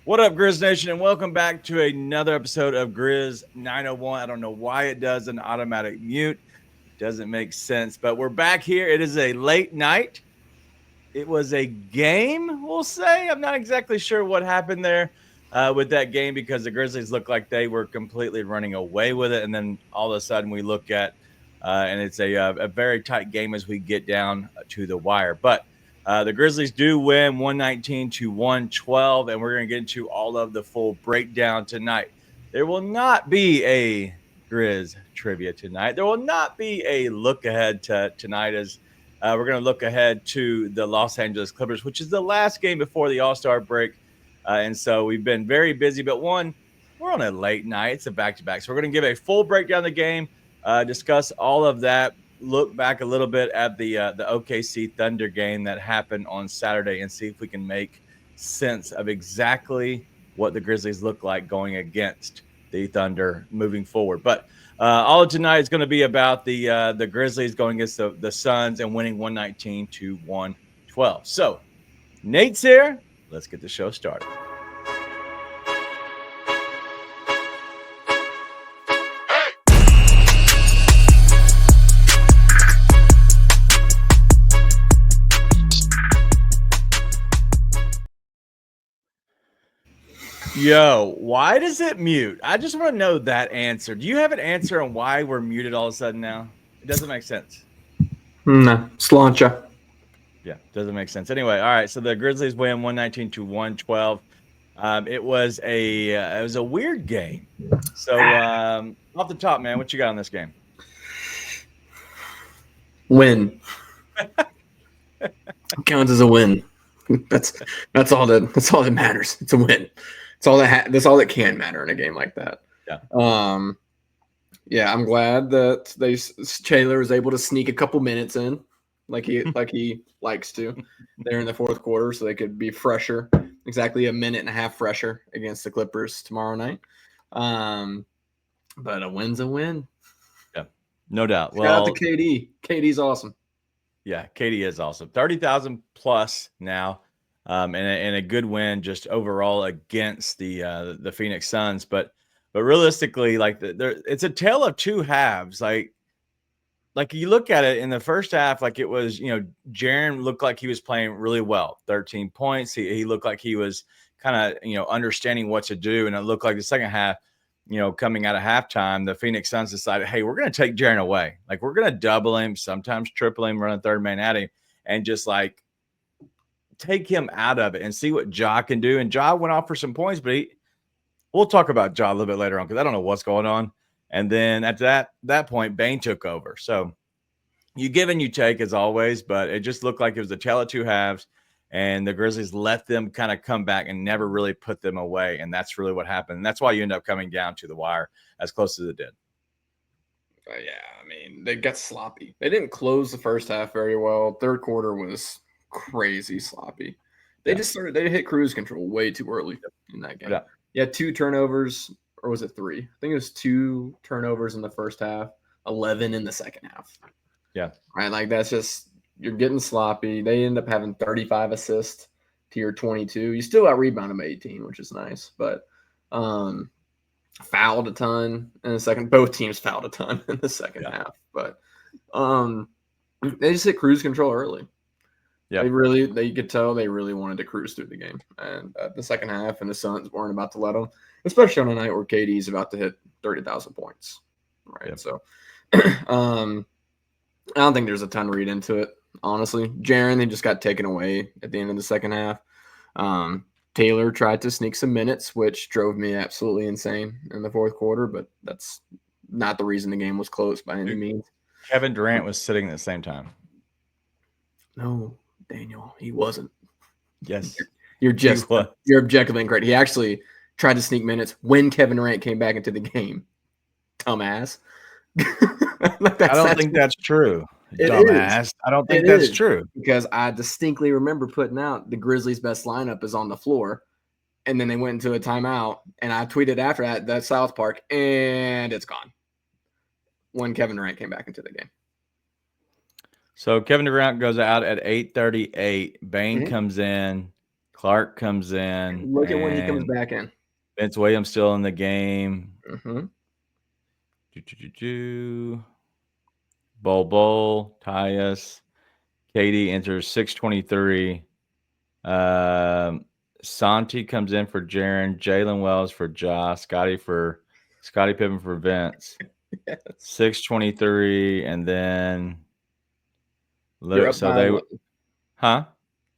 What up, Grizz Nation, and welcome back to another episode of Grizz 901. I don't know why it does an automatic mute. It doesn't make sense, but we're back here. It is a late night. It was a game, we'll say. I'm not exactly sure what happened there with that game because the Grizzlies looked like they were completely running away with it. And then all of a sudden we look at, and it's a very tight game as we get down to the wire. But the Grizzlies do win 119 to 112, and we're going to get into all of the full breakdown tonight. There will not be a Grizz Trivia tonight. There will not be a look ahead to tonight as we're going to look ahead to the Los Angeles Clippers, which is the last game before the All-Star break. And so we've been very busy, but we're on a late night. It's a back-to-back. So we're going to give a full breakdown of the game, discuss all of that, look back a little bit at the OKC Thunder game that happened on Saturday and see if we can make sense of exactly what the Grizzlies look like going against the Thunder moving forward. But all of tonight is going to be about the Grizzlies going against the Suns and winning 119 to 112. So Nate's here. Let's get the show started. Yo, why does it mute? I just want to know that answer. Do you have an answer on why we're muted all of a sudden now? It doesn't make sense. No, slancha. Yeah, doesn't make sense. Anyway, all right. So the Grizzlies win 119 to 112. It was a weird game. So off the top, man, what you got on this game? Win. Counts as a win. That's all that matters. It's a win. That's all that can matter in a game like that. Yeah. Yeah, I'm glad that Taylor was able to sneak a couple minutes in, like he likes to, there in the fourth quarter, so they could be fresher, exactly a minute and a half fresher against the Clippers tomorrow night. But a win's a win. Yeah, no doubt. Shout out to KD. KD's awesome. Yeah, KD is awesome. 30,000 plus now, and a good win just overall against the Phoenix Suns. But realistically, like it's a tale of two halves. Like you look at it in the first half, like it was, Jaren looked like he was playing really well. 13 points. He looked like he was kind of, understanding what to do. And it looked like the second half, coming out of halftime, the Phoenix Suns decided, hey, we're going to take Jaren away. Like we're going to double him, sometimes triple him, run a third man at him, and just like take him out of it and see what Ja can do. And Ja went off for some points, but we'll talk about Ja a little bit later on because I don't know what's going on. And then at that point, Bane took over. So you give and you take as always, but it just looked like it was a tale of two halves. And the Grizzlies let them kind of come back and never really put them away. And that's really what happened. And that's why you end up coming down to the wire as close as it did. Yeah, I mean, they got sloppy. They didn't close the first half very well. Third quarter was crazy sloppy. They hit cruise control way too early in that game. Yeah, 2 turnovers, or was it 3? I think it was 2 turnovers in the first half, 11 in the second half. Yeah. Right, like that's just, you're getting sloppy. They end up having 35 assists to your 22. You still got rebounded by 18, which is nice, but fouled a ton in the second. Both teams fouled a ton in the second half, but they just hit cruise control early. Yeah, you could tell they really wanted to cruise through the game, and the second half, and the Suns weren't about to let them, especially on a night where KD's about to hit 30,000 points. Right, so I don't think there's a ton to read into it. Honestly, Jaren, they just got taken away at the end of the second half. Taylor tried to sneak some minutes, which drove me absolutely insane in the fourth quarter, but that's not the reason the game was close by any means. Kevin Durant was sitting at the same time. No, Daniel, he wasn't. Yes. You're objectively incorrect. He actually tried to sneak minutes when Kevin Durant came back into the game. Dumbass. I don't think that's true. Dumbass. I don't think that's true. Because I distinctly remember putting out the Grizzlies' best lineup is on the floor, and then they went into a timeout, and I tweeted after that South Park, and it's gone when Kevin Durant came back into the game. So Kevin Durant goes out at 8:38. Bane comes in, Clark comes in. Look at when he comes back in. Vince Williams still in the game. Mm-hmm. Bol, Tyus. Katie enters 6:23. Santi comes in for Jaron. Jalen Wells for Josh. Scotty Pippen for Vince. Yes. 6:23, and then you're up by 11. Huh?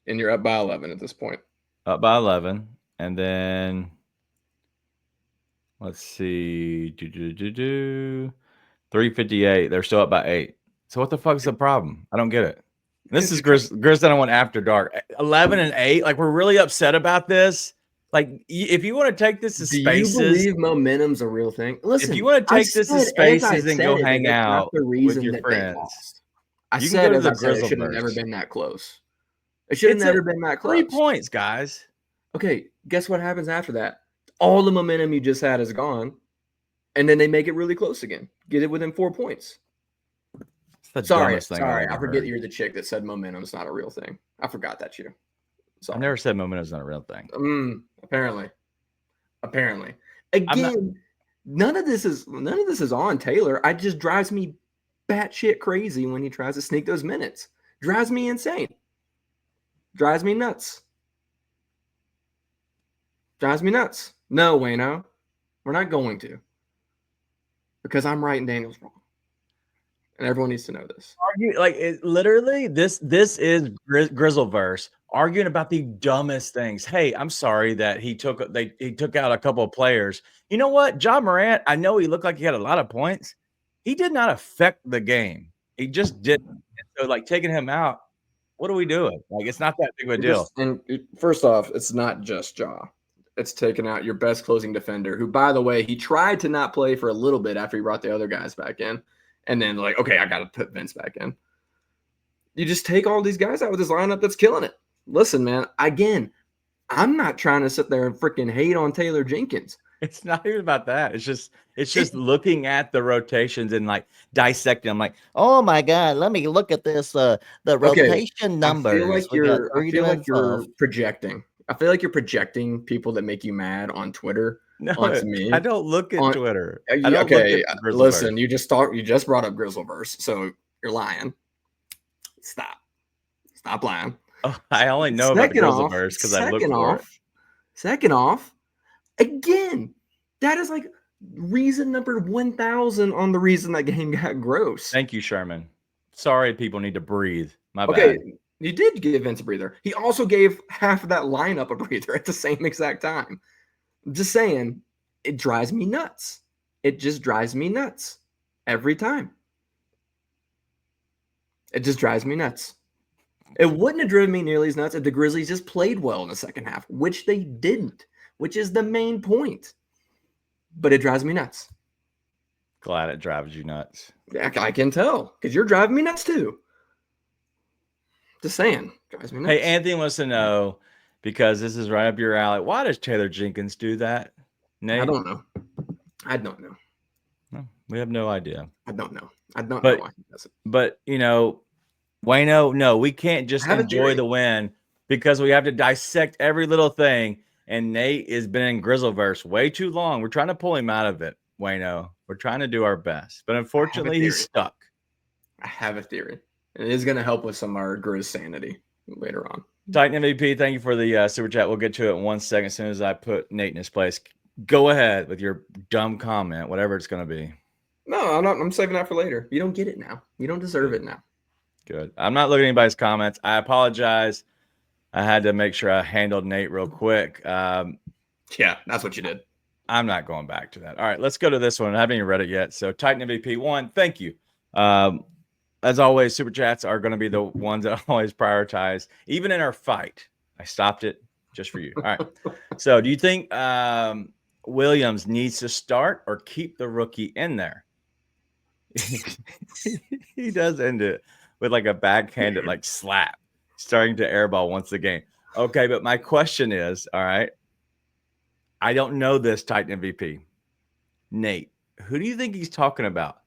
And you're up by 11 at this point. Up by 11, and then let's see. 3:58. They're still up by 8. So what the fuck is the problem? I don't get it. This is Grizz 901 After Dark. 11 and 8. Like, we're really upset about this. Like, if you want to take this as spaces, do you believe momentum's a real thing? Listen, if you want to take this as spaces and go hang out with your friends, I said it should have never been that close. It should have never been that close. 3 points, guys. Okay, guess what happens after that? All the momentum you just had is gone, and then they make it really close again. Get it within 4 points. Sorry, I forget you're the chick that said momentum's not a real thing. I forgot that's you. Sorry. I've never said momentum's not a real thing. Apparently. Again, none of this is on Taylor. It just drives me batshit crazy when he tries to sneak those minutes. Drives me insane. Drives me nuts. No, Wayno, we're not going to, because I'm right and Daniel's wrong. And everyone needs to know this. Literally, this is Grizzleverse arguing about the dumbest things. Hey, I'm sorry that he took out a couple of players. You know what? Ja Morant, I know he looked like he had a lot of points. He did not affect the game. He just didn't. So, taking him out, what are we doing? It's not that big of a deal. And first off, it's not just Ja. It's taking out your best closing defender, who, by the way, he tried to not play for a little bit after he brought the other guys back in. And then, okay, I got to put Vince back in. You just take all these guys out with this lineup that's killing it. Listen, man, again, I'm not trying to sit there and freaking hate on Taylor Jenkins. It's not even about that. It's just looking at the rotations and dissecting. I'm like, oh my God, let me look at this. The rotation numbers. I feel like you're projecting. I feel like you're projecting people that make you mad on Twitter. No, onto me. I don't look at Twitter. Listen, you just brought up Grizzleverse, so you're lying. Stop lying. Oh, I only know about the Grizzleverse because I looked for it. Second off, again, that is reason number 1,000 on the reason that game got gross. Thank you, Sherman. Sorry, people need to breathe. My bad. You did give Vince a breather. He also gave half of that lineup a breather at the same exact time. I'm just saying, it drives me nuts. It just drives me nuts every time. It just drives me nuts. It wouldn't have driven me nearly as nuts if the Grizzlies just played well in the second half, which they didn't, which is the main point. But it drives me nuts. Glad it drives you nuts. Yeah, I can tell, because you're driving me nuts too. Just saying, drives me nuts. Hey, Anthony wants to know, because this is right up your alley, why does Taylor Jenkins do that? Nate? I don't know. No, we have no idea. I don't know why he does it. But, Wayno, no, we can't just enjoy the win because we have to dissect every little thing. And Nate has been in Grizzleverse way too long. We're trying to pull him out of it, Wayno. We're trying to do our best. But unfortunately, he's stuck. I have a theory. It is going to help with some of our Grizz sanity later on. Titan MVP, thank you for the super chat. We'll get to it in 1 second as soon as I put Nate in his place. Go ahead with your dumb comment, whatever it's going to be. No, I'm not. I'm saving that for later. You don't get it now. You don't deserve it now. Good. I'm not looking at anybody's comments. I apologize. I had to make sure I handled Nate real quick. Yeah, that's what you did. I'm not going back to that. All right, let's go to this one. I haven't even read it yet. So Titan MVP 1, thank you. As always, super chats are going to be the ones that I always prioritize, even in our fight. I stopped it just for you. All right. So do you think Williams needs to start or keep the rookie in there? He does end it with a backhanded slap, starting to airball once a game. Okay, but my question is, all right, I don't know this Titan MVP. Nate, who do you think he's talking about?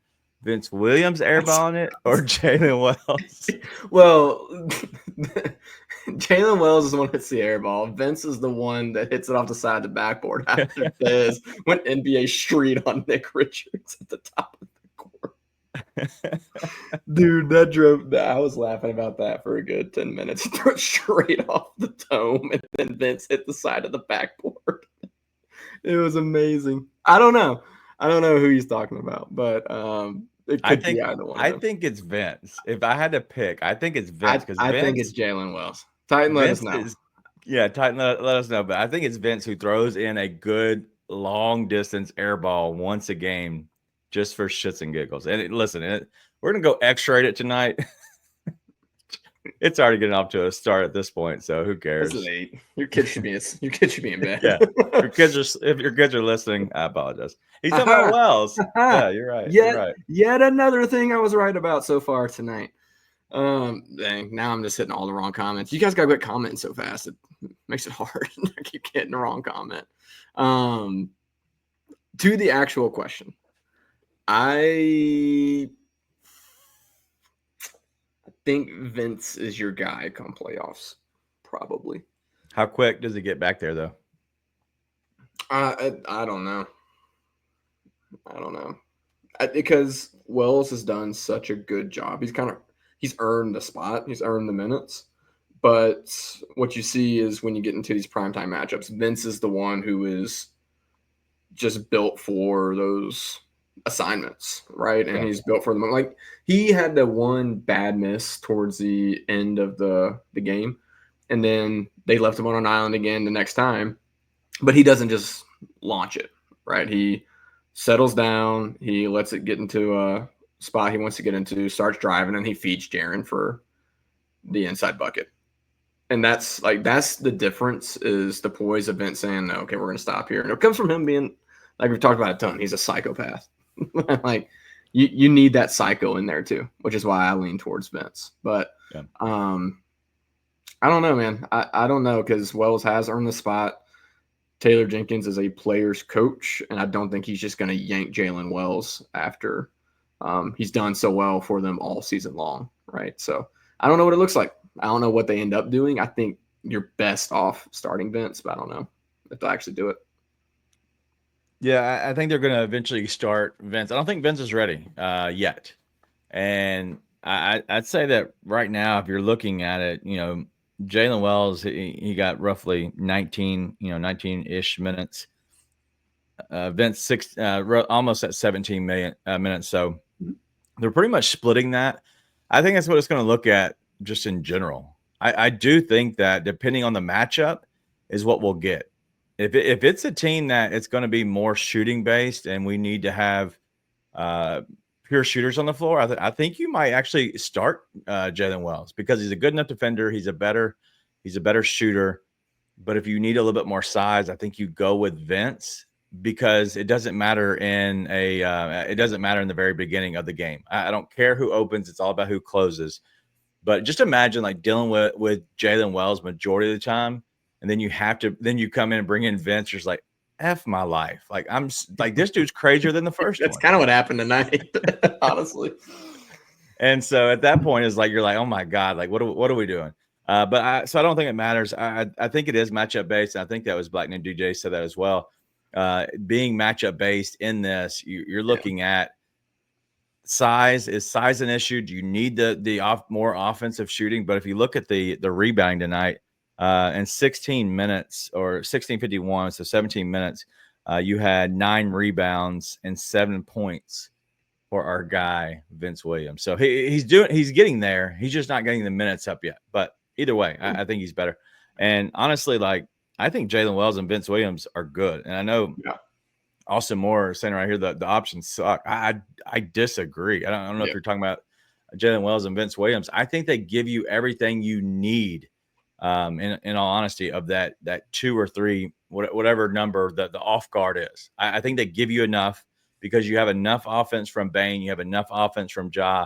Vince Williams airballing it or Jalen Wells? Well, Jalen Wells is the one that hits the air ball. Vince is the one that hits it off the side of the backboard after Biz went NBA street on Nick Richards at the top of the court. Dude, that drove. I was laughing about that for a good 10 minutes. Threw it straight off the dome, and then Vince hit the side of the backboard. It was amazing. I don't know who he's talking about, but it could be either one. I think it's Vince. If I had to pick, I think it's Vince because I think it's Jalen Wells. Titan, let us know. Titan, let us know. But I think it's Vince who throws in a good long distance air ball once a game, just for shits and giggles. And we're gonna go X-rate tonight. It's already getting off to a start at this point, so who cares? It's late. Your kids should be in bed. Yeah, if your kids are listening, I apologize. He's talking about Wells. Yeah, you're right. Yet another thing I was right about so far tonight. Dang, now I'm just hitting all the wrong comments. You guys got to quit commenting so fast. It makes it hard. I keep getting the wrong comment. To the actual question, I think Vince is your guy come playoffs, probably. How quick does he get back there, though? I don't know. Because Wells has done such a good job. He's earned the spot. He's earned the minutes. But what you see is when you get into these primetime matchups, Vince is the one who is just built for those assignments, right? And he's built for them. Like, he had the one bad miss towards the end of the game, and then they left him on an island again the next time. But he doesn't just launch it, right? He settles down, he lets it get into a spot he wants to get into, starts driving, and he feeds Jaren for the inside bucket. And that's the difference, is the poise of Vince saying, no, okay, we're going to stop here. And it comes from him being, like we've talked about a ton, he's a psychopath. Like, you need that psycho in there too, which is why I lean towards Vince. But I don't know, man. I don't know, because Wells has earned the spot. Taylor Jenkins is a player's coach, and I don't think he's just going to yank Jalen Wells after he's done so well for them all season long, right? So I don't know what it looks like. I don't know what they end up doing. I think you're best off starting Vince, but I don't know if they'll actually do it. Yeah, I think they're going to eventually start Vince. I don't think Vince is ready yet. And I'd say that right now, if you're looking at it, Jalen Wells, he got roughly 19-ish minutes. Vince almost at 17 minutes. So they're pretty much splitting that. I think that's what it's going to look at just in general. I do think that depending on the matchup is what we'll get. If it's a team that it's going to be more shooting based and we need to have pure shooters on the floor, I think you might actually start Jalen Wells, because he's a good enough defender. He's a better shooter. But if you need a little bit more size, I think you go with Vince, because it doesn't matter in the very beginning of the game. I don't care who opens. It's all about who closes. But just imagine like dealing with Jalen Wells majority of the time, and then you come in and bring in Vince. You're just like, F my life. Like, I'm like, this dude's crazier than the first one. That's kind of what happened tonight, honestly. And so at that point, it's like, you're like, oh my God, like what are we doing? But I don't think it matters. I think it is matchup based. And I think that was Blackman and DJ said that as well. Being matchup based in this, you're looking at size. Is size an issue? Do you need the more offensive shooting? But if you look at the rebounding tonight, in 16 minutes or 16:51, so 17 minutes, you had 9 rebounds and 7 points for our guy Vince Williams. So he's getting there. He's just not getting the minutes up yet. But either way, I think he's better. And honestly, like, I think Jalen Wells and Vince Williams are good. And I know Austin Moore is saying right here that the options suck. I disagree. I don't know if you're talking about Jalen Wells and Vince Williams. I think they give you everything you need. In all honesty, of that 2 or 3, whatever number the off guard is, I think they give you enough, because you have enough offense from Bane, you have enough offense from Ja.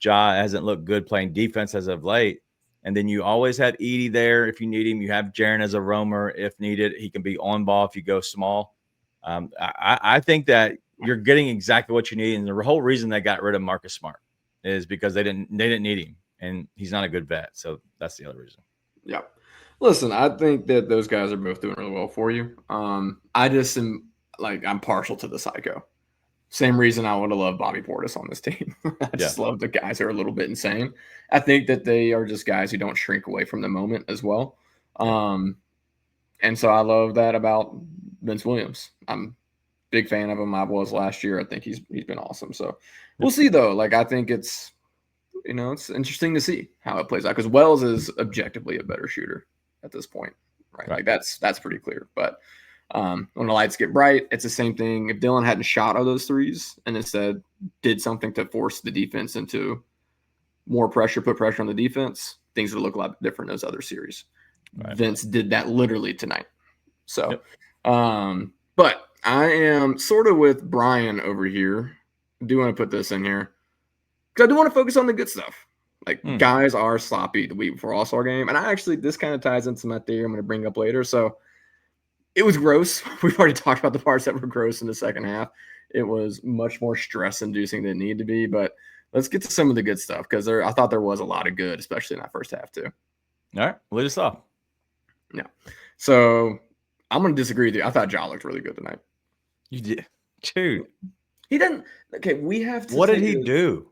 Ja hasn't looked good playing defense as of late, and then you always have Edey there if you need him. You have Jaren as a roamer if needed. He can be on ball if you go small. I think that you're getting exactly what you need, and the whole reason they got rid of Marcus Smart is because they didn't need him, and he's not a good vet. So that's the other reason. Yeah. Listen, I think that those guys are both doing really well for you. I just am I'm partial to the psycho. Same reason I would have loved Bobby Portis on this team. I just love the guys who are a little bit insane. I think that they are just guys who don't shrink away from the moment as well. And so I love that about Vince Williams. I'm a big fan of him. I was last year. I think he's been awesome. So we'll see though. I think it's it's interesting to see how it plays out because Wells is objectively a better shooter at this point, right? That's pretty clear. But when the lights get bright, it's the same thing. If Dylan hadn't shot all those threes and instead did something to force the defense into more pressure, put pressure on the defense, things would look a lot different in those other series. Right. Vince did that literally tonight. So, but I am sort of with Brian over here. I do want to put this in here because I do want to focus on the good stuff. Guys are sloppy the week before All-Star game. And this kind of ties into my theory I'm going to bring up later. So it was gross. We've already talked about the parts that were gross in the second half. It was much more stress-inducing than it needed to be. But let's get to some of the good stuff because I thought there was a lot of good, especially in that first half too. All right, lead us off. Yeah. So I'm going to disagree with you. I thought Ja looked really good tonight. You did? Dude. He didn't. Okay, we have to. What did he do?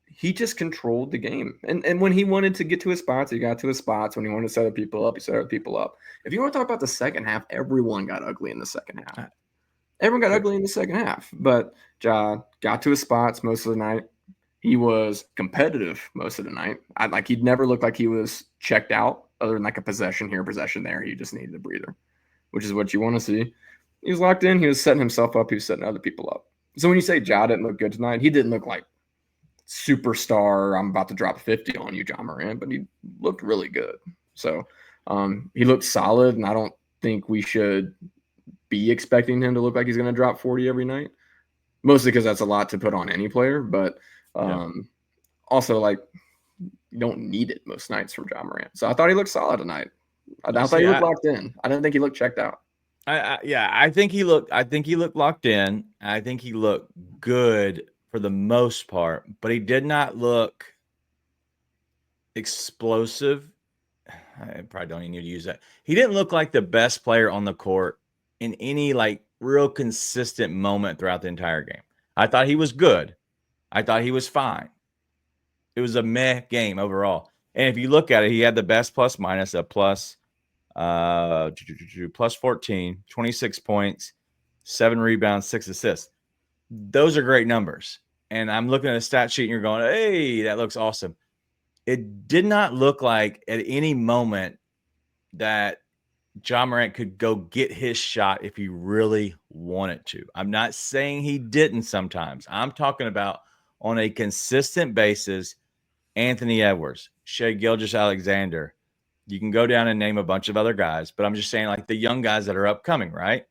He just controlled the game. And when he wanted to get to his spots, he got to his spots. When he wanted to set up people up, he set up people up. If you want to talk about the second half, everyone got ugly in the second half. Everyone got ugly in the second half. But Ja got to his spots most of the night. He was competitive most of the night. He'd never looked like he was checked out other than a possession here, possession there. He just needed a breather, which is what you want to see. He was locked in. He was setting himself up. He was setting other people up. So when you say Ja didn't look good tonight, he didn't look like superstar, I'm about to drop 50 on you, Ja Morant, but he looked really good. So he looked solid, and I don't think we should be expecting him to look like he's going to drop 40 every night, mostly because that's a lot to put on any player. But also, you don't need it most nights from Ja Morant. So I thought he looked solid tonight. I thought he looked locked in. I didn't think he looked checked out. I think he looked locked in. I think he looked good for the most part, but he did not look explosive. I probably don't even need to use that. He didn't look like the best player on the court in any real consistent moment throughout the entire game. I thought he was good. I thought he was fine. It was a meh game overall. And if you look at it, he had the best plus minus a plus 14, 26 points, 7 rebounds, 6 assists. Those are great numbers. And I'm looking at a stat sheet and you're going, hey, that looks awesome. It did not look like at any moment that Ja Morant could go get his shot if he really wanted to. I'm not saying he didn't sometimes. I'm talking about on a consistent basis, Anthony Edwards, Shai Gilgeous-Alexander. You can go down and name a bunch of other guys, but I'm just saying the young guys that are upcoming, right?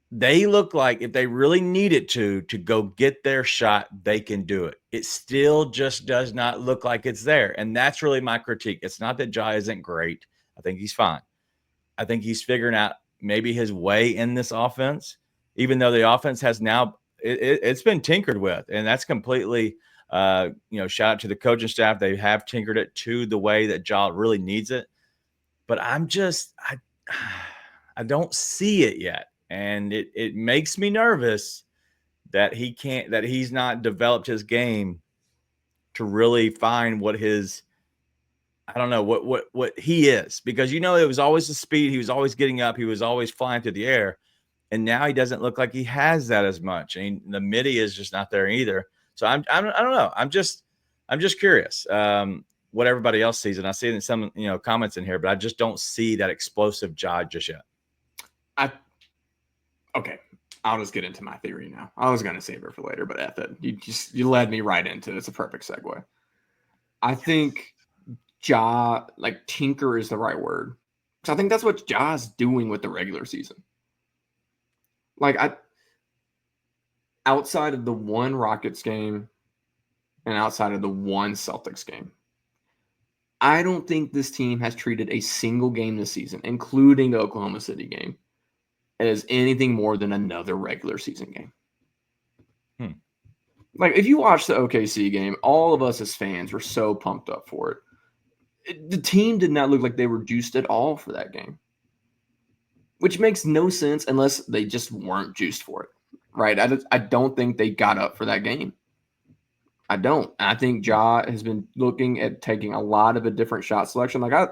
They look like if they really needed to go get their shot, they can do it. It still just does not look like it's there. And that's really my critique. It's not that Ja isn't great. I think he's fine. I think he's figuring out maybe his way in this offense, even though the offense has now it's been tinkered with. And that's completely, shout out to the coaching staff. They have tinkered it to the way that Ja really needs it. But I don't see it yet. And it makes me nervous that he's not developed his game to really find what his, I don't know, what he is. Because, it was always the speed. He was always getting up. He was always flying through the air. And now he doesn't look like he has that as much. I mean, the midi is just not there either. So I don't know. I'm just curious what everybody else sees. And I see it in some, comments in here, but I just don't see that explosive Ja just yet. Okay, I'll just get into my theory now. I was going to save it for later, but F it. You led me right into it. It's a perfect segue. I think Ja, tinker is the right word. Because I think that's what Ja's doing with the regular season. Outside of the one Rockets game and outside of the one Celtics game, I don't think this team has treated a single game this season, including the Oklahoma City game, as anything more than another regular season game. If you watch the OKC game, all of us as fans were so pumped up for it. The team did not look like they were juiced at all for that game, which makes no sense unless they just weren't juiced for it, right? I don't think they got up for that game. I don't. I think Ja has been looking at taking a lot of a different shot selection. Like I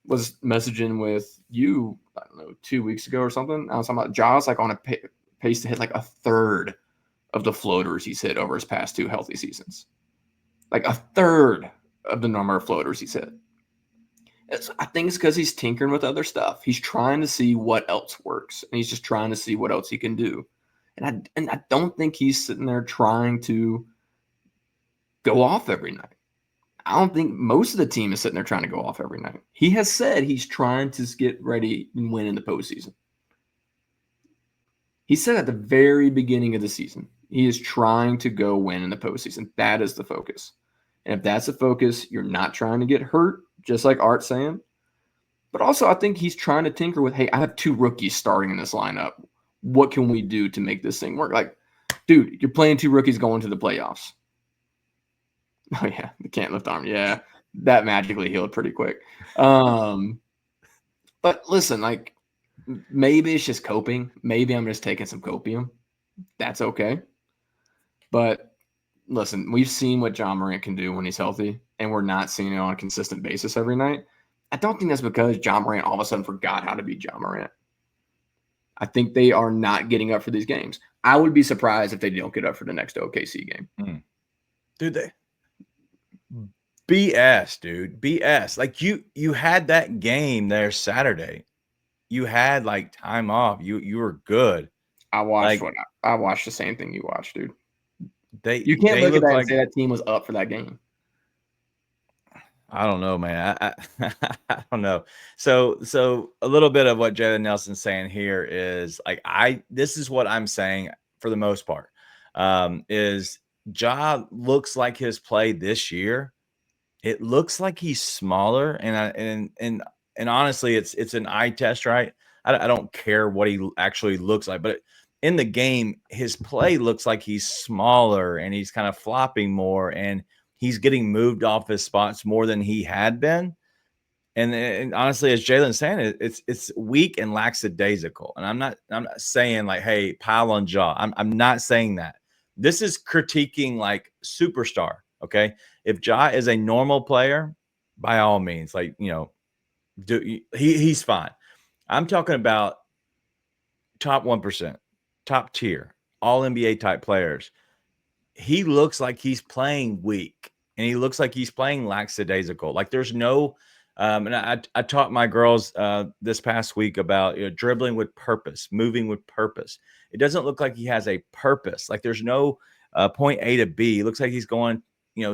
was messaging with you, I don't know, 2 weeks ago or something. I was talking about Ja's like on a pace to hit like a third of the floaters he's hit over his past 2 healthy seasons. Like a third of the number of floaters he's hit. I think it's because he's tinkering with other stuff. He's trying to see what else works, and he's just trying to see what else he can do. And I don't think he's sitting there trying to go off every night. I don't think most of the team is sitting there trying to go off every night. He has said he's trying to get ready and win in the postseason. He said at the very beginning of the season, he is trying to go win in the postseason. That is the focus. And if that's the focus, you're not trying to get hurt, just like Art's saying. But also, I think he's trying to tinker with, hey, I have 2 rookies starting in this lineup. What can we do to make this thing work? Like, dude, you're playing 2 rookies going to the playoffs. Oh, yeah, the can't lift arm. Yeah, that magically healed pretty quick. But listen, like, maybe it's just coping. Maybe I'm just taking some copium. That's okay. But listen, we've seen what Ja Morant can do when he's healthy, and we're not seeing it on a consistent basis every night. I don't think that's because Ja Morant all of a sudden forgot how to be Ja Morant. I think they are not getting up for these games. I would be surprised if they don't get up for the next OKC game. Dude, they BS, dude. BS. Like you had that game there Saturday. You had like time off. You were good. I watched I watched the same thing you watched, dude. You They can't look at that like, and say that team was up for that game. I don't know, man. I don't know. So a little bit of what Jalen Nelson's saying here is like this is what I'm saying for the most part. Is Ja looks like his play this year. It looks like he's smaller, and honestly, it's an eye test, right? I don't care what he actually looks like, but in the game, his play looks like he's smaller and he's kind of flopping more, and he's getting moved off his spots more than he had been. And honestly, as Jalen's saying, it's weak and lackadaisical. And I'm not saying like, hey, pile on Ja. I'm not saying that. This is critiquing like superstar. Okay. If Ja is a normal player, by all means, like, he's fine. I'm talking about top 1%, top tier, all NBA type players. He looks like he's playing weak, and he looks like he's playing lackadaisical. Like there's no, and I taught my girls this past week about dribbling with purpose, moving with purpose. It doesn't look like he has a purpose. Like there's no point A to B. It looks like he's going,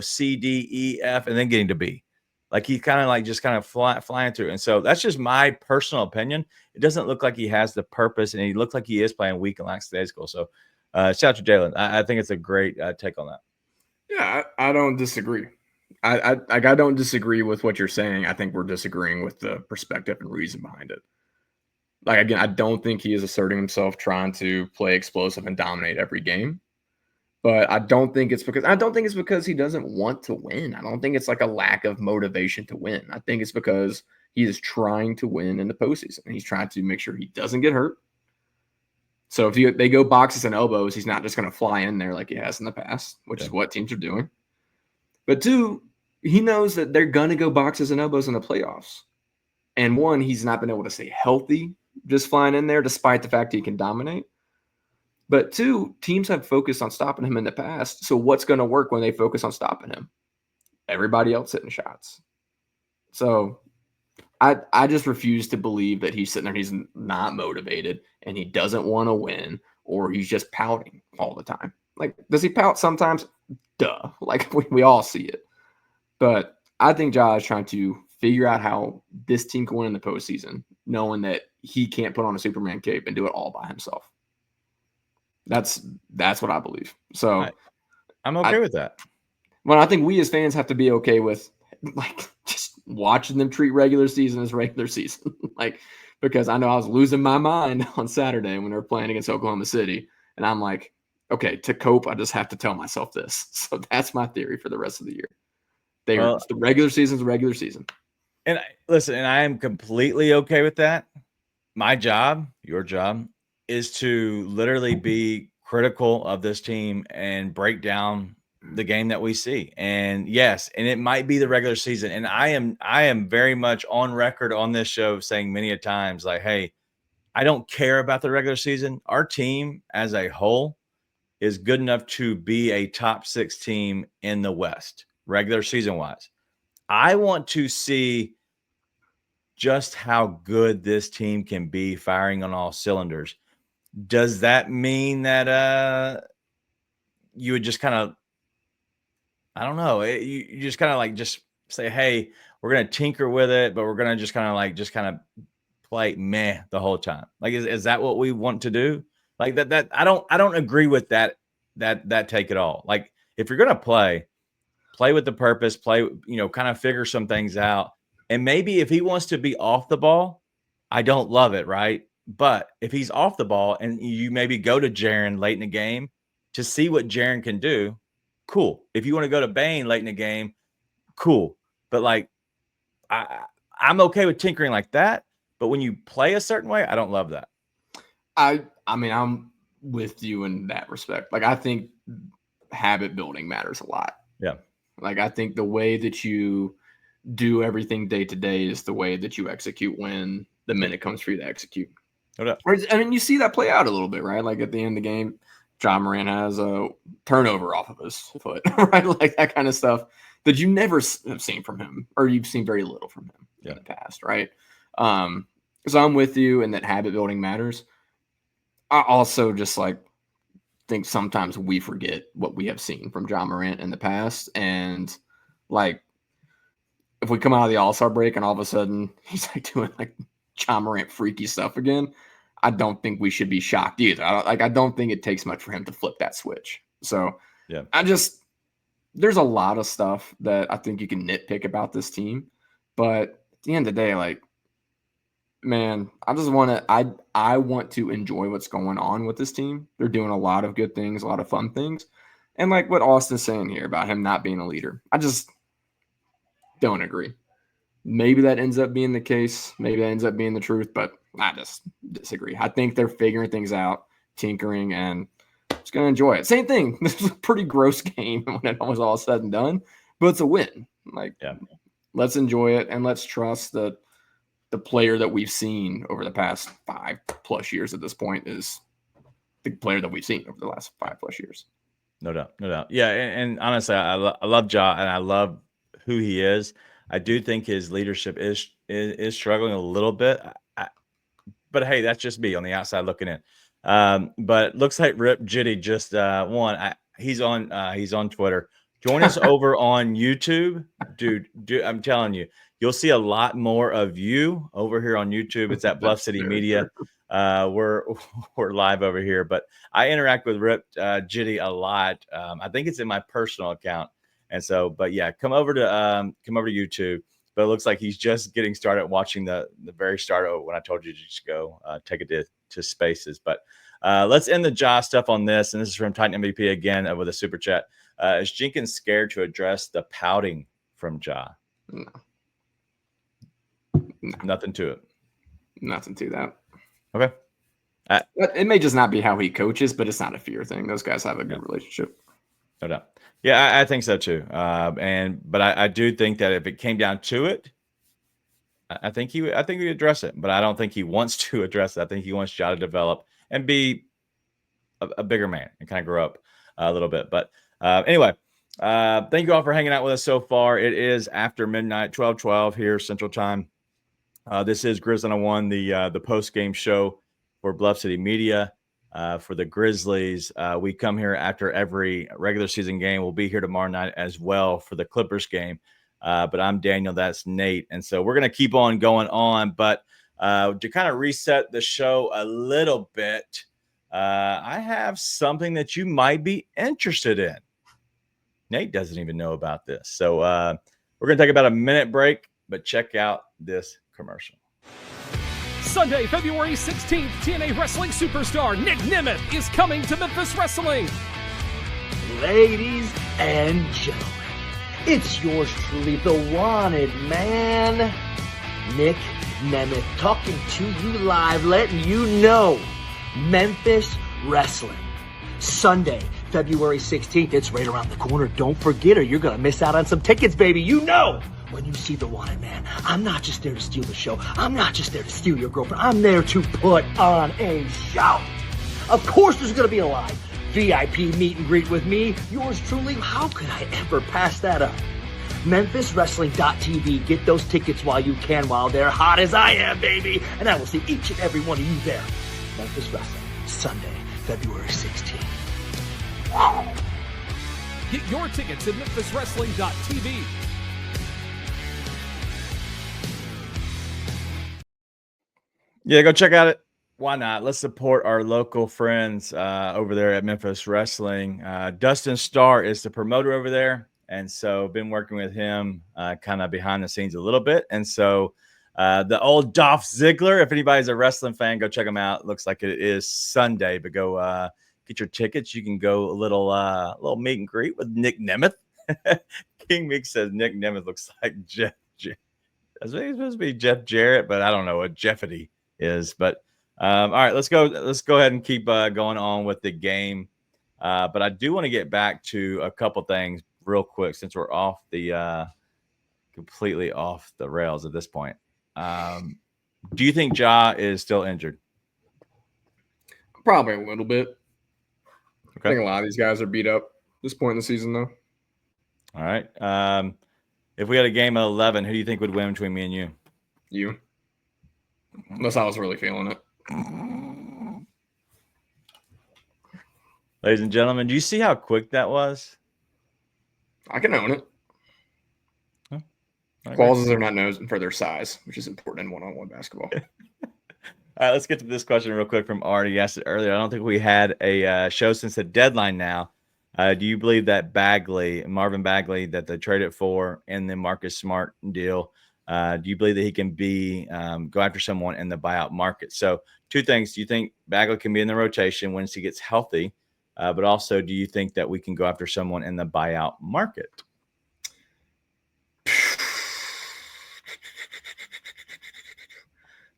C, D, E, F, and then getting to B. Like he's kind of like just kind of flying through. And so that's just my personal opinion. It doesn't look like he has the purpose, and he looks like he is playing weak and lackadaisical. So shout out to Jalen. I think it's a great take on that. Yeah, I don't disagree. I don't disagree with what you're saying. I think we're disagreeing with the perspective and reason behind it. Like, again, I don't think he is asserting himself trying to play explosive and dominate every game. But I don't think it's because he doesn't want to win. I don't think it's like a lack of motivation to win. I think it's because he is trying to win in the postseason. He's trying to make sure he doesn't get hurt. So if they go boxes and elbows, he's not just going to fly in there like he has in the past, which is what teams are doing. But 2, he knows that they're going to go boxes and elbows in the playoffs. And 1, he's not been able to stay healthy just flying in there, despite the fact he can dominate. But 2, teams have focused on stopping him in the past. So what's going to work when they focus on stopping him? Everybody else hitting shots. So I just refuse to believe that he's sitting there and he's not motivated and he doesn't want to win, or he's just pouting all the time. Like, does he pout sometimes? Duh. Like, we all see it. But I think Ja is trying to figure out how this team can win in the postseason, knowing that he can't put on a Superman cape and do it all by himself. That's what I believe. So I'm okay with that. Well, I think we as fans have to be okay with like just watching them treat regular season as regular season. Like, because I know I was losing my mind on Saturday when they were playing against Oklahoma City. And I'm like, okay, to cope, I just have to tell myself this. So that's my theory for the rest of the year. The regular season's a regular season. And listen, and I am completely okay with that. My job, your job, is to literally be critical of this team and break down the game that we see. And yes, and it might be the regular season. And I am very much on record on this show saying many a times, like, hey, I don't care about the regular season. Our team as a whole is good enough to be a top 6 team in the West, regular season wise. I want to see just how good this team can be firing on all cylinders. Does that mean that you would just kind of, I don't know, you just kind of like just say, hey, we're going to tinker with it, but we're going to just kind of play meh the whole time? Like, is that what we want to do? Like that I don't agree with that take at all. Like, if you're going to play with the purpose, kind of figure some things out. And maybe if he wants to be off the ball, I don't love it, right? But if he's off the ball and you maybe go to Jaren late in the game to see what Jaren can do, cool. If you want to go to Bane late in the game, cool. But like, I'm okay with tinkering like that. But when you play a certain way, I don't love that. I mean, I'm with you in that respect. Like, I think habit building matters a lot. Yeah. Like, I think the way that you do everything day to day is the way that you execute when the minute comes for you to execute. I mean, you see that play out a little bit, right? Like, at the end of the game, Ja Morant has a turnover off of his foot, right? Like, that kind of stuff that you never have seen from him, or you've seen very little from him in the past, right? So I'm with you in that habit building matters. I also just think sometimes we forget what we have seen from Ja Morant in the past. And like, if we come out of the All-Star break and all of a sudden he's like doing like Ja Morant freaky stuff again, I don't think we should be shocked either. I don't think it takes much for him to flip that switch. So yeah, there's a lot of stuff that I think you can nitpick about this team, but at the end of the day, like, man, I want to enjoy what's going on with this team. They're doing a lot of good things, a lot of fun things. And like what Austin's saying here about him not being a leader, I just don't agree. Maybe that ends up being the case. Maybe that ends up being the truth, but I just disagree. I think they're figuring things out, tinkering, and just going to enjoy it. Same thing. This was a pretty gross game when it was all said and done, but it's a win. Like, let's enjoy it, and let's trust that the player that we've seen over the past 5+ years at this point is the player that we've seen over the last 5+ years. No doubt. Yeah, and honestly, I love Ja, and I love who he is. I do think his leadership is struggling a little bit. But hey, that's just me on the outside looking in. But looks like Rip Jitty just won. He's on Twitter. Join us over on YouTube, dude. I'm telling you, you'll see a lot more of you over here on YouTube. It's at Bluff City Media. We're live over here, but I interact with Rip Jitty a lot. I think it's in my personal account, and so, but yeah, come over to YouTube. But it looks like he's just getting started watching the very start of when I told you to just go take it to Spaces. But let's end the Ja stuff on this, and this is from Titan MVP again with a super chat. Is Jenkins scared to address the pouting from Ja? No. Nothing to it. Nothing to that. Okay. It may just not be how he coaches, but it's not a fear thing. Those guys have a good relationship. No doubt. Yeah, I think so too. But I do think that if it came down to it, I think he would address it. But I don't think he wants to address it. I think he wants Ja to develop and be a bigger man and kind of grow up a little bit. But anyway, thank you all for hanging out with us so far. It is after midnight, 12:12 here Central Time. This is Grizz 101, the post-game show for Bluff City Media. For the Grizzlies, we come here after every regular season game. We'll be here tomorrow night as well for the Clippers game. But I'm Daniel, that's Nate. And so we're going to keep on going on. But to kind of reset the show a little bit, I have something that you might be interested in. Nate doesn't even know about this. So we're going to take about a minute break, but check out this commercial. Sunday, February 16th, TNA Wrestling superstar Nick Nemeth is coming to Memphis Wrestling. Ladies and gentlemen, it's yours truly, the Wanted Man, Nick Nemeth talking to you live, letting you know Memphis Wrestling. Sunday, February 16th. It's right around the corner. Don't forget or you're going to miss out on some tickets, baby. You know when you see the wanted man, I'm not just there to steal the show. I'm not just there to steal your girlfriend. I'm there to put on a show. Of course there's going to be a live VIP meet and greet with me, yours truly. How could I ever pass that up? MemphisWrestling.tv. Get those tickets while you can, while they're hot as I am, baby. And I will see each and every one of you there. Memphis Wrestling, Sunday, February 16th. Get your tickets at MemphisWrestling.tv. Yeah, go check out it. Why not? Let's support our local friends over there at Memphis Wrestling. Dustin Starr is the promoter over there. And so been working with him kind of behind the scenes a little bit. And so the old Dolph Ziggler, if anybody's a wrestling fan, go check him out. Looks like it is Sunday, but go get your tickets. You can go a little meet and greet with Nick Nemeth. King Meek says Nick Nemeth looks like Jeff. That's what he's supposed to be, Jeff Jarrett, but I don't know what Jeffity is. But all right, let's go ahead and keep going on with the game. But I do want to get back to a couple things real quick since we're off the completely off the rails at this point. Do you think Ja is still injured? Probably a little bit. Okay. I think a lot of these guys are beat up at this point in the season, though. All right. If we had a game of 11, who do you think would win between me and you? You. Unless I was really feeling it. Ladies and gentlemen, do you see how quick that was? I can own it. Huh? Qualls are not known for their size, which is important in one-on-one basketball. All right, let's get to this question real quick from Artie. He asked it earlier. I don't think we had a show since the deadline now. Do you believe that Marvin Bagley, that they traded for in the Marcus Smart deal, do you believe that he can go after someone in the buyout market? So two things. Do you think Bagley can be in the rotation once he gets healthy? But also, do you think that we can go after someone in the buyout market?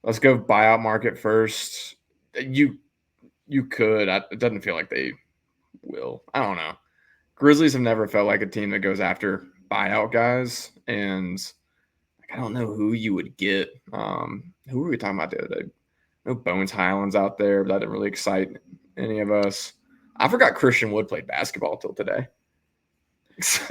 Let's go buyout market first. You could. It doesn't feel like they will. I don't know. Grizzlies have never felt like a team that goes after buyout guys, and I don't know who you would get. Who were we talking about the other day? No Bones Highlands out there, but that didn't really excite any of us. I forgot Christian Wood played basketball till today. So,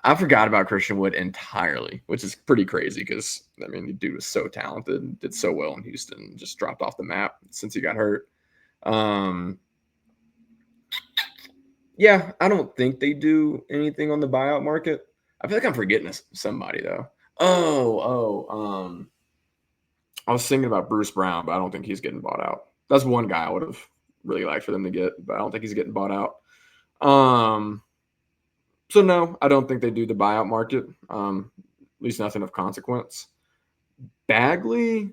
I forgot about Christian Wood entirely, which is pretty crazy because, I mean, the dude was so talented and did so well in Houston and just dropped off the map since he got hurt. Yeah, I don't think they do anything on the buyout market. I feel like I'm forgetting somebody, though. I was thinking about Bruce Brown, but I don't think he's getting bought out. That's one guy I would have really liked for them to get, but I don't think he's getting bought out. So no, I don't think they do the buyout market. At least nothing of consequence. Bagley,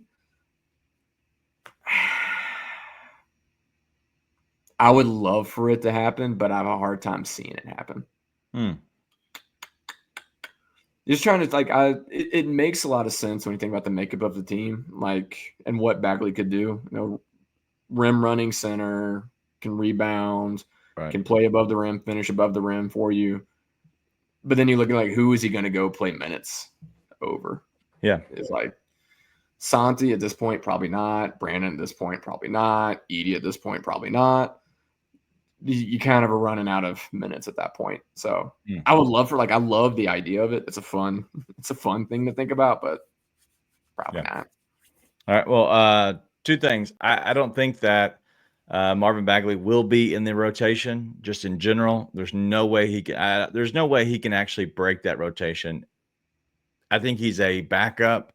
I would love for it to happen, but I have a hard time seeing it happen. Just trying to it makes a lot of sense when you think about the makeup of the team, and what Bagley could do. Rim running center, can rebound, right, can play above the rim, finish above the rim for you. But then you look at who is he going to go play minutes over? Yeah, it's Santi at this point, probably not. Brandon at this point, probably not. Edie at this point, probably not. You kind of are running out of minutes at that point. So I would love I love the idea of it. It's a fun thing to think about, but probably not. All right. Well, two things. I don't think that Marvin Bagley will be in the rotation just in general. There's no way he can. There's no way he can actually break that rotation. I think he's a backup,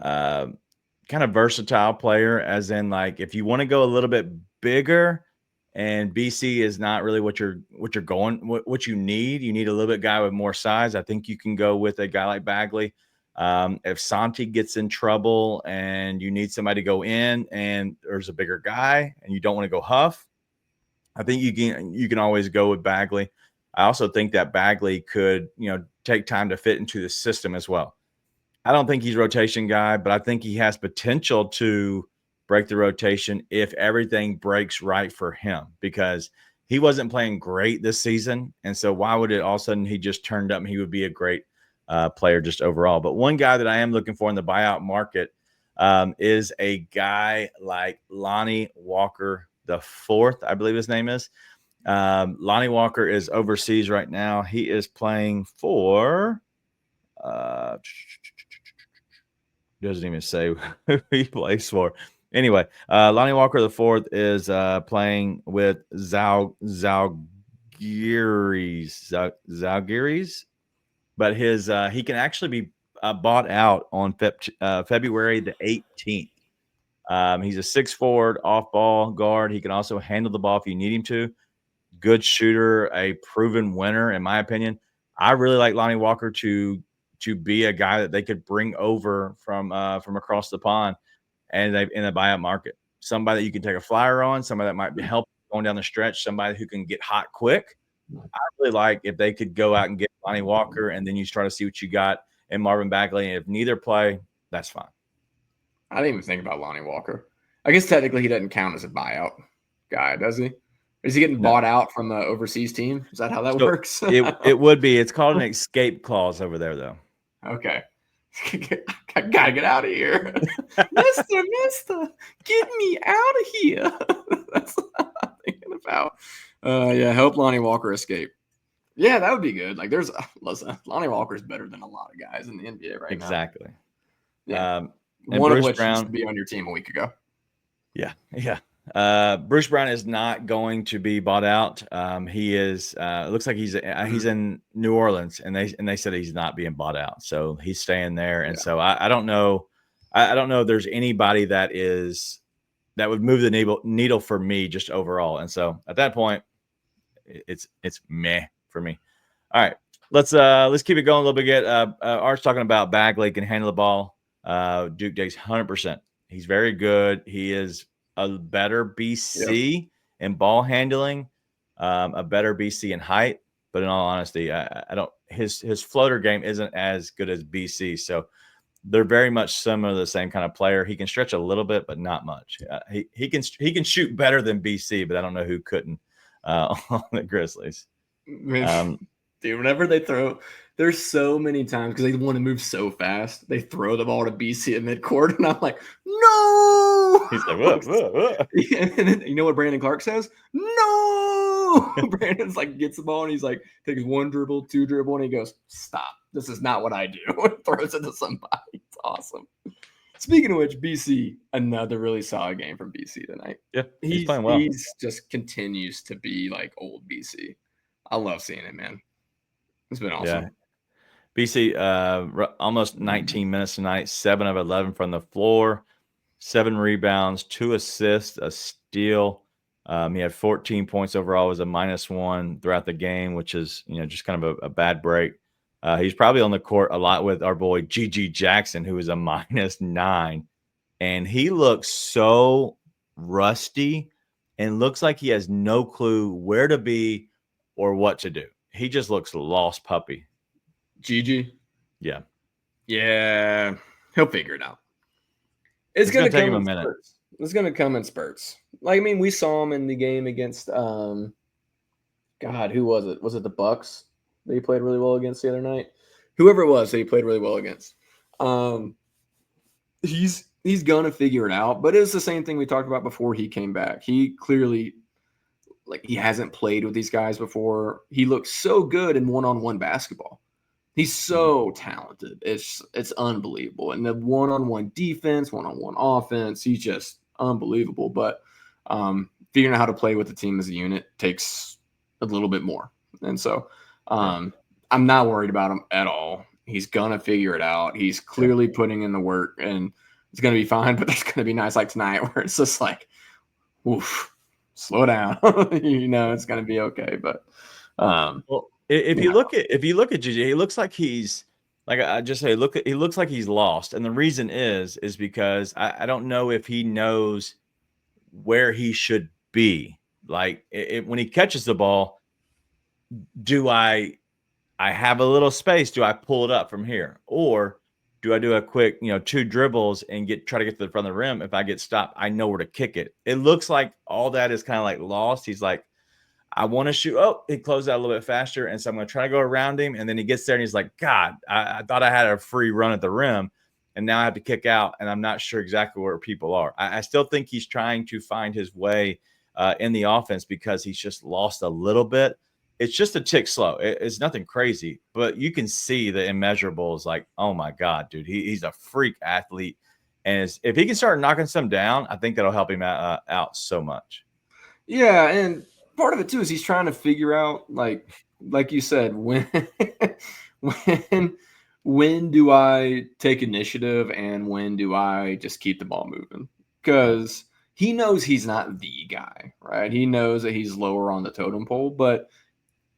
kind of versatile player, as in if you want to go a little bit bigger and BC is not really what you need. You need a little bit guy with more size. I think you can go with a guy like Bagley. If Santi gets in trouble and you need somebody to go in and there's a bigger guy and you don't want to go Huff, I think you can always go with Bagley. I also think that Bagley could, take time to fit into the system as well. I don't think he's a rotation guy, but I think he has potential to break the rotation if everything breaks right for him, because he wasn't playing great this season. And so why would it all of a sudden he just turned up and he would be a great player just overall? But one guy that I am looking for in the buyout market is a guy like Lonnie Walker the fourth, I believe his name is. Lonnie Walker is overseas right now. He is playing for doesn't even say who he plays for. Anyway, Lonnie Walker the fourth is playing with Zalgiris, but his he can actually be bought out on February the 18th. He's a 6'4" off-ball guard. He can also handle the ball if you need him to. Good shooter, a proven winner, in my opinion. I really like Lonnie Walker to be a guy that they could bring over from across the pond, and in the buyout market. Somebody that you can take a flyer on, somebody that might be helping going down the stretch, somebody who can get hot quick. I really like if they could go out and get Lonnie Walker, and then you try to see what you got in Marvin Bagley. And if neither play, that's fine. I didn't even think about Lonnie Walker. I guess technically he doesn't count as a buyout guy, does he? Is he getting bought out from the overseas team? Is that how that works? it would be. It's called an escape clause over there, though. Okay. I gotta get out of here. Mister, get me out of here. That's what I'm thinking about. Yeah, help Lonnie Walker escape. Yeah, that would be good. Like, listen, Lonnie Walker's better than a lot of guys in the NBA right now. Exactly. Yeah. One Bruce of which Brown used to be on your team a week ago. Yeah. Bruce Brown is not going to be bought out. He is. It looks like he's in New Orleans, and they said he's not being bought out, so he's staying there. And so I don't know. I don't know if there's anybody that would move the needle for me just overall. And so at that point, it's meh for me. All right, let's keep it going a little bit. Art's talking about Bagley can handle the ball. Duke takes 100%. He's very good. He is a better BC in ball handling, a better BC in height. But in all honesty, I don't. His floater game isn't as good as BC. So they're very much similar to the same kind of player. He can stretch a little bit, but not much. He can shoot better than BC, but I don't know who couldn't on the Grizzlies. Dude, whenever they throw, there's so many times because they want to move so fast, they throw the ball to BC at midcourt, and I'm like, no. He's like, what? And then, you know what Brandon Clark says? No. Brandon's like gets the ball and he's like takes one dribble, two dribble, and he goes, stop. This is not what I do. And throws it to somebody. It's awesome. Speaking of which, BC, another really solid game from BC tonight. Yeah, he's playing well. He's just continues to be like old BC. I love seeing it, man. It's been awesome. Yeah. BC, almost 19 minutes tonight, 7 of 11 from the floor, 7 rebounds, 2 assists, a steal. He had 14 points overall, was a -1 throughout the game, which is, just kind of a bad break. He's probably on the court a lot with our boy G.G. Jackson, who is a -9. And he looks so rusty and looks like he has no clue where to be or what to do. He just looks lost puppy. Gigi? Yeah. Yeah. He'll figure it out. It's going to take him a minute. Spurts. It's going to come in spurts. Like, I mean, we saw him in the game against, God, who was it? Was it the Bucks that he played really well against the other night? Whoever it was that he played really well against. He's going to figure it out, but it's the same thing we talked about before he came back. He clearly, he hasn't played with these guys before. He looks so good in one-on-one basketball. He's so talented. It's unbelievable. And the one-on-one defense, one-on-one offense, he's just unbelievable. But figuring out how to play with the team as a unit takes a little bit more. And so I'm not worried about him at all. He's going to figure it out. He's clearly putting in the work, and it's going to be fine. But there's going to be nights like tonight where it's just like, oof. Slow down. It's going to be okay. But if you look at Gigi, he looks like he's he looks like he's lost. And the reason is because I don't know if he knows where he should be. Like when he catches the ball, do I have a little space? Do I pull it up from here? Or do I do a quick, 2 dribbles and try to get to the front of the rim? If I get stopped, I know where to kick it. It looks like all that is kind of like lost. He's like, I want to shoot. Oh, he closed out a little bit faster. And so I'm going to try to go around him. And then he gets there and he's like, God, I thought I had a free run at the rim. And now I have to kick out. And I'm not sure exactly where people are. I still think he's trying to find his way in the offense because he's just lost a little bit. It's just a tick slow. It's nothing crazy, but you can see the immeasurables like, oh my God, dude, he's a freak athlete. And if he can start knocking some down, I think that'll help him out so much. Yeah. And part of it too is he's trying to figure out, like you said, when do I take initiative and when do I just keep the ball moving? Because he knows he's not the guy, right? He knows that he's lower on the totem pole, but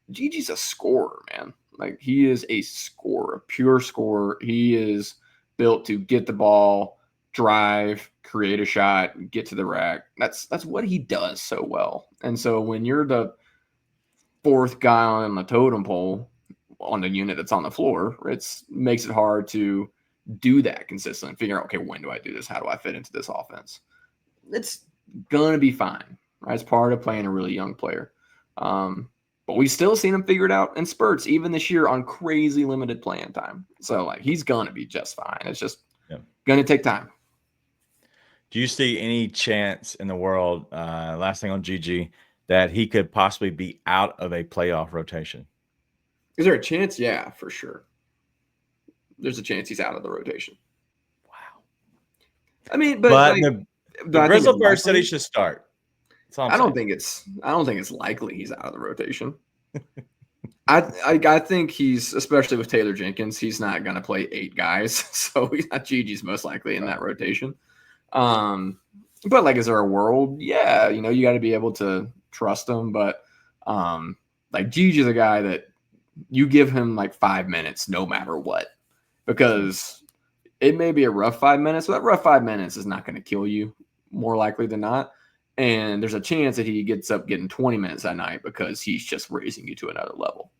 Gigi's a scorer, man. Like, he is a scorer, a pure scorer. He is built to get the ball, drive, create a shot, get to the rack. That's what he does so well. And so when you're the fourth guy on the totem pole on the unit that's on the floor, it makes it hard to do that consistently. Figure out, okay, when do I do this? How do I fit into this offense? It's going to be fine, right? It's part of playing a really young player. But we've still seen him figure it out in spurts, even this year on crazy limited playing time. So, like, he's going to be just fine. It's just going to take time. Do you see any chance in the world, last thing on Gigi, that he could possibly be out of a playoff rotation? Is there a chance? Yeah, for sure. There's a chance he's out of the rotation. Wow. I mean, but the Grizzle Bear said he should start. I don't think it's likely he's out of the rotation. I think he's, especially with Taylor Jenkins, he's not going to play 8 guys, so Gigi's most likely in that rotation. But like, is there a world? Yeah, you got to be able to trust him. But like, Gigi's a guy that you give him like 5 minutes, no matter what, because it may be a rough 5 minutes, but that rough 5 minutes is not going to kill you, more likely than not. And there's a chance that he gets up getting 20 minutes that night because he's just raising you to another level.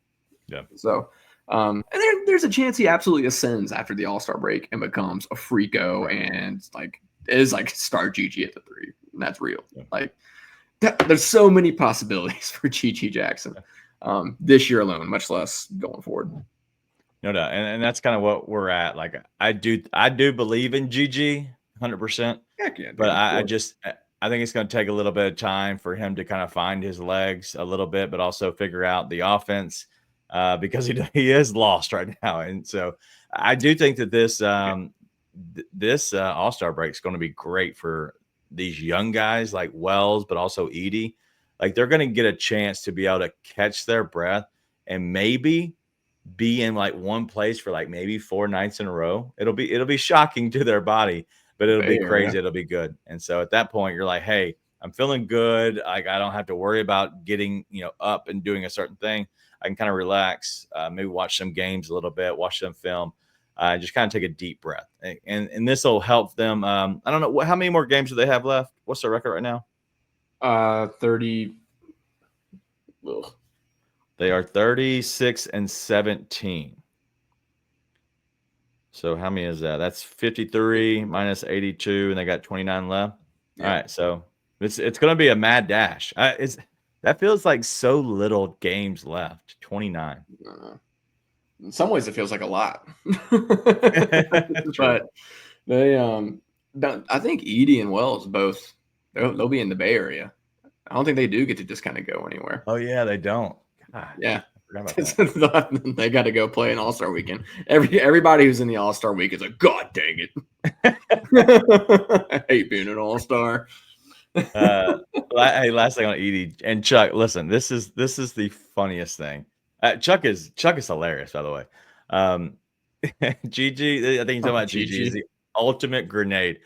Yeah. So, and there's a chance he absolutely ascends after the All-Star break and becomes a freako and is star Gigi at the 3. And that's real. Yeah. Like, there's so many possibilities for Gigi Jackson this year alone, much less going forward. No doubt. And that's kind of what we're at. Like, I do believe in Gigi 100%. Heck yeah, but I think it's going to take a little bit of time for him to kind of find his legs a little bit, but also figure out the offense because he is lost right now. And so I do think that this All-Star break is going to be great for these young guys like Wells, but also Edey. Like, they're going to get a chance to be able to catch their breath and maybe be in like one place for like maybe 4 nights in a row. It'll be shocking to their body. But it'll be crazy. Yeah. It'll be good. And so at that point, you're like, hey, I'm feeling good. Like, I don't have to worry about getting, up and doing a certain thing. I can kind of relax, maybe watch some games a little bit, watch some film, just kind of take a deep breath. And this will help them. I don't know. How many more games do they have left? What's their record right now? 30. Ugh. They are 36-17. So how many is that? That's 53 minus 82, and they got 29 left. Yeah. All right, so it's going to be a mad dash. That feels like so little games left. 29. In some ways, it feels like a lot. But they, I think Edey and Wells both they'll be in the Bay Area. I don't think they do get to just kind of go anywhere. Oh yeah, they don't. God. Yeah. They got to go play an All-Star weekend. Everybody who's in the All-Star week is like, God dang it. I hate being an All-Star. Hey, last thing on Edey and Chuck. Listen, this is the funniest thing. Chuck is hilarious, by the way. Gigi, I think you're talking about Gigi is the ultimate grenade.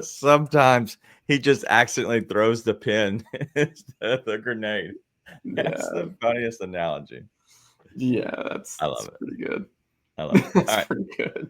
Sometimes he just accidentally throws the pin instead of the grenade. That's the funniest analogy. Yeah, I love it. Pretty good. I love it. All right, pretty good.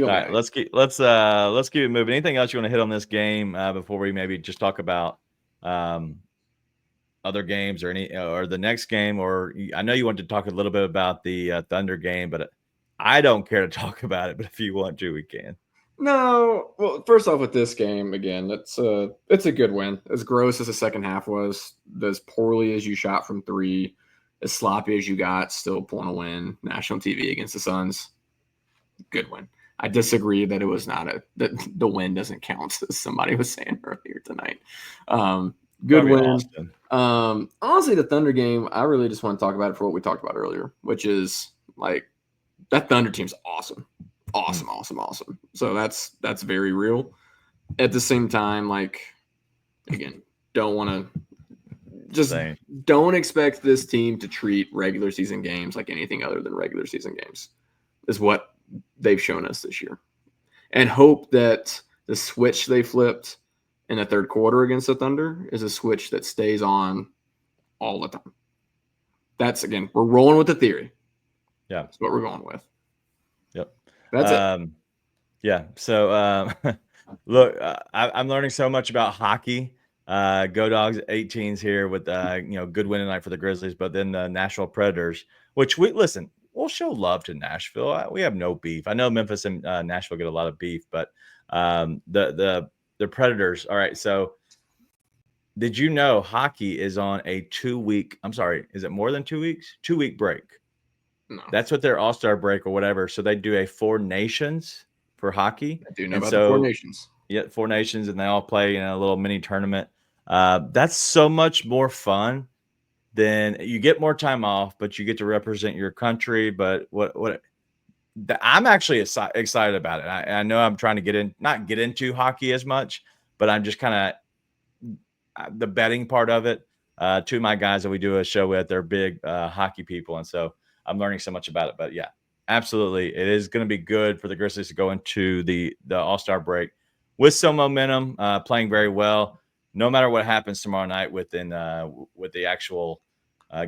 All right, let's keep it moving. Anything else you want to hit on this game before we maybe just talk about other games or the next game? Or I know you wanted to talk a little bit about the Thunder game, but I don't care to talk about it, but if you want to, we can. No, well, first off, with this game again, it's a good win. As gross as the second half was, as poorly as you shot from three, as sloppy as you got, still pulling a win. National TV against the Suns, good win. I disagree that it was not that the win doesn't count, as somebody was saying earlier tonight. Good Probably win. Austin. Honestly, the Thunder game, I really just want to talk about it for what we talked about earlier, which is like that Thunder team's awesome. Awesome. So that's very real. At the same time, like, again, don't expect this team to treat regular season games like anything other than regular season games, is what they've shown us this year. And hope that the switch they flipped in the third quarter against the Thunder is a switch that stays on all the time. That's, again, we're rolling with the theory. Yeah. That's what we're going with. Yep. That's it. Yeah. So, look, I'm learning so much about hockey. Go Dogs 18s here with, good win tonight for the Grizzlies, but then the Nashville Predators, which we'll show love to Nashville. We have no beef. I know Memphis and Nashville get a lot of beef, but the Predators. All right. So did you know hockey is on a 2 week, I'm sorry, is it more than 2 weeks? 2 week break. No. That's what their All-Star break or whatever. So they do a 4 nations for hockey. I do know about the 4 nations. Yeah, 4 nations, and they all play in a little mini tournament. That's so much more fun. Then you get more time off, but you get to represent your country. But I'm actually excited about it. I know I'm trying to not get into hockey as much, but I'm just kind of the betting part of it. Two of my guys that we do a show with, they're big hockey people, and so I'm learning so much about it. But yeah, absolutely, it is going to be good for the Grizzlies to go into the All-Star break with some momentum, playing very well. No matter what happens tomorrow night with the actual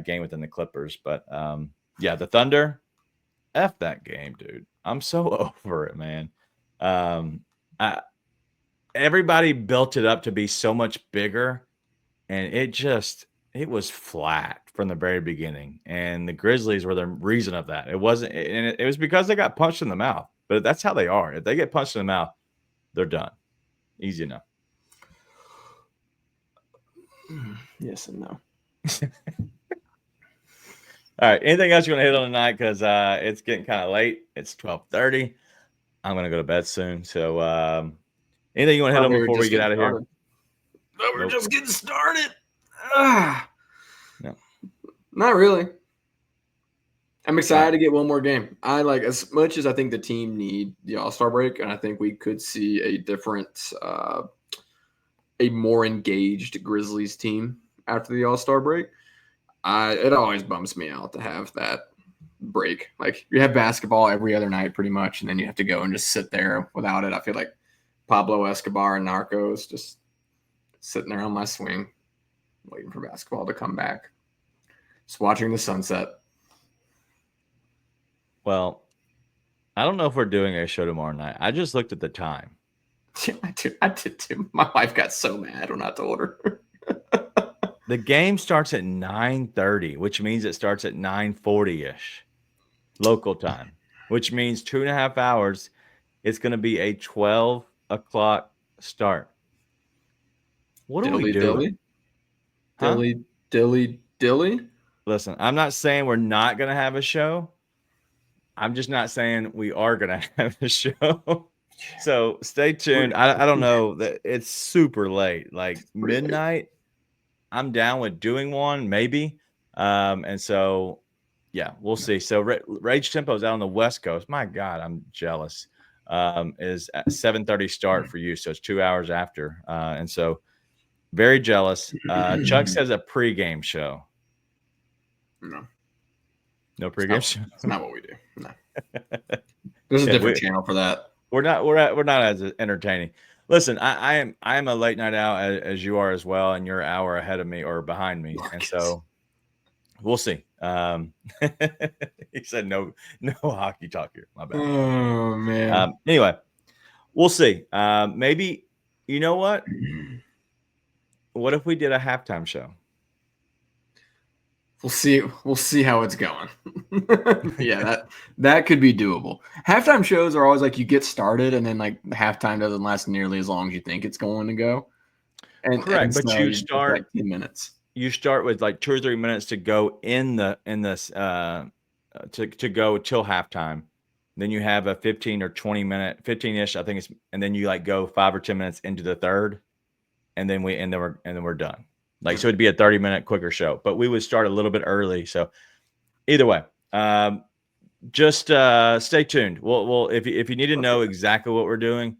game within the Clippers. But yeah, the Thunder, F that game, dude. I'm so over it, man. Everybody built it up to be so much bigger, and it was flat from the very beginning. And the Grizzlies were the reason of that. It wasn't, and it was because they got punched in the mouth. But that's how they are. If they get punched in the mouth, they're done. Easy enough. Yes and no. All right. Anything else you want to hit on tonight? Because it's getting kind of late. It's 12:30. I'm going to go to bed soon. So anything you want to hit on before we get out of here? No, we're just getting started. No. Not really. I'm excited to get one more game. I like, as much as I think the team need the All-Star break, and I think we could see a different, a more engaged Grizzlies team after the All-Star break. It always bums me out to have that break. Like, you have basketball every other night pretty much, and then you have to go and just sit there without it. I feel like Pablo Escobar and Narcos just sitting there on my swing, waiting for basketball to come back. Just watching the sunset. Well, I don't know if we're doing a show tomorrow night. I just looked at the time. Yeah, I did too. My wife got so mad when I told her. The game starts at 9:30, which means it starts at 9:40-ish local time, which means 2.5 hours. It's going to be a 12 o'clock start. What are we doing? Dilly. Listen, I'm not saying we're not going to have a show. I'm just not saying we are going to have a show. So stay tuned. I don't know. That it's super late, like midnight. I'm down with doing one, maybe. And so, yeah, we'll see. So Rage Tempo is out on the West Coast. My God, I'm jealous. Is at 7:30 start for you. So it's 2 hours after. And so very jealous. Chuck says a pregame show. No pregame show. That's not what we do. No. There's a different channel for that. We're not as entertaining. Listen, I am a late night owl as you are as well, and you're an hour ahead of me or behind me, and so we'll see. He said no hockey talk here. My bad. Oh man. Anyway, we'll see. Maybe, you know what? What if we did a halftime show? We'll see. We'll see how it's going. Yeah, that could be doable. Halftime shows are always like you get started and then like the halftime doesn't last nearly as long as you think it's going to go. Correct, but so you it's start like 10 minutes. You start with like 2 or 3 minutes to go in this to go till halftime. Then you have a 15 or 20 minute, 15-ish, I think it's, and then you like go 5 or 10 minutes into the third, and then we're done. Like, so it'd be a 30-minute quicker show, but we would start a little bit early. So either way, just stay tuned. We'll if you need to know exactly what we're doing,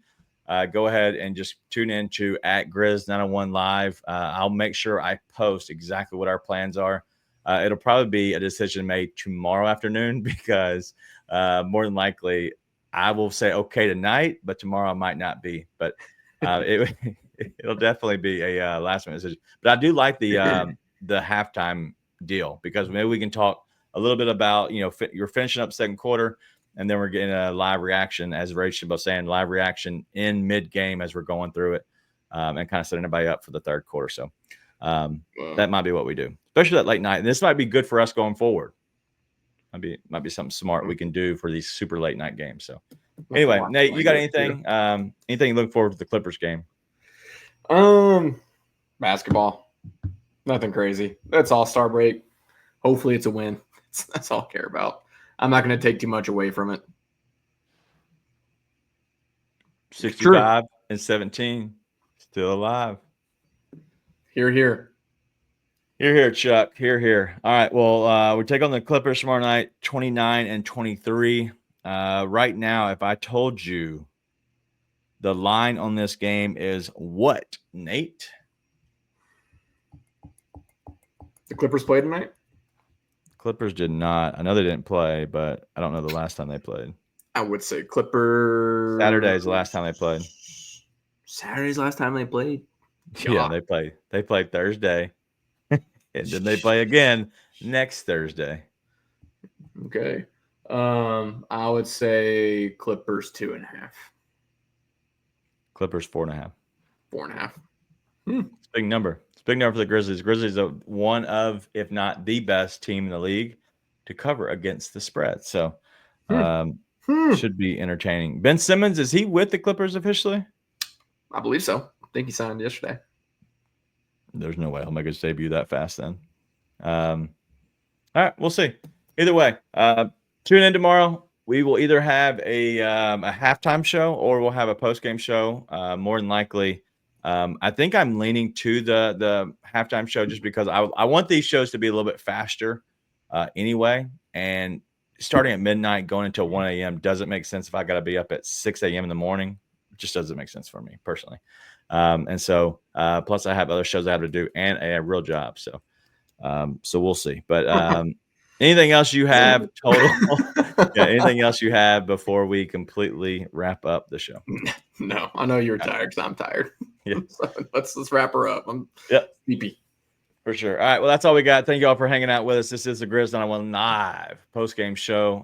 go ahead and just tune in to @Grizz 901 Live. I'll make sure I post exactly what our plans are. It'll probably be a decision made tomorrow afternoon because more than likely I will say okay tonight, but tomorrow I might not be. But it'll definitely be a last minute decision. But I do like the halftime deal because maybe we can talk a little bit about, you're finishing up second quarter, and then we're getting a live reaction, as Rachel was saying, live reaction in mid game as we're going through it, and kind of setting everybody up for the third quarter. So that might be what we do, especially that late night. And this might be good for us going forward. Might be something smart we can do for these super late night games. So anyway, Nate, you got anything? Anything you look forward to the Clippers game? Basketball. Nothing crazy. That's All-Star break. Hopefully it's a win. That's all I care about. I'm not going to take too much away from it. 65 and 17. Still alive. Here, here. Here, here, Chuck. Here, here. All right. Well, we take on the Clippers tomorrow night, 29 and 23. Right now, if I told you the line on this game is what, Nate? The Clippers play tonight? Clippers did not. I know they didn't play, but I don't know the last time they played. I would say Clippers. Saturday's the last time they played. Saturday's the last time they played? Yeah, they played. They played Thursday. And then they play again next Thursday. Okay. I would say Clippers 2.5. Clippers 4.5. 4.5. It's a big number. It's a big number for the Grizzlies. Grizzlies are one of, if not the best team in the league to cover against the spread. So should be entertaining. Ben Simmons, is he with the Clippers officially? I believe so. I think he signed yesterday. There's no way he'll make his debut that fast then. All right, we'll see. Either way, tune in tomorrow. We will either have a halftime show or we'll have a post-game show. More than likely, I think I'm leaning to the halftime show just because I want these shows to be a little bit faster anyway. And starting at midnight, going until 1 a.m. doesn't make sense if I got to be up at 6 a.m. in the morning. It just doesn't make sense for me personally. And so plus I have other shows I have to do and a real job. So we'll see. But anything else you have total? Anything else you have before we completely wrap up the show? No, I know you're tired because I'm tired. Yeah. So let's wrap her up. I'm sleepy. For sure. All right. Well, that's all we got. Thank you all for hanging out with us. This is the Grizz 901 live post-game show.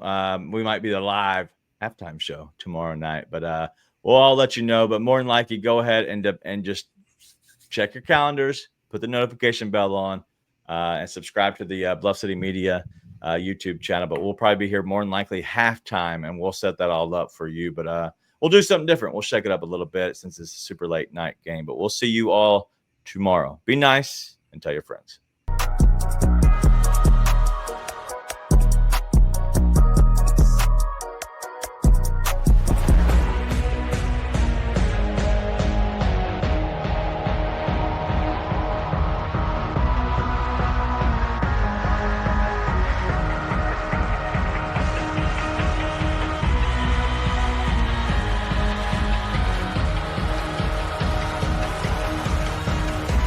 We might be the live halftime show tomorrow night, but we'll all let you know. But more than likely, go ahead and just check your calendars, put the notification bell on, and subscribe to the Bluff City Media YouTube channel. But we'll probably be here more than likely halftime, and we'll set that all up for you. But we'll do something different. We'll shake it up a little bit since it's a super late night game. But we'll see you all tomorrow. Be nice and tell your friends.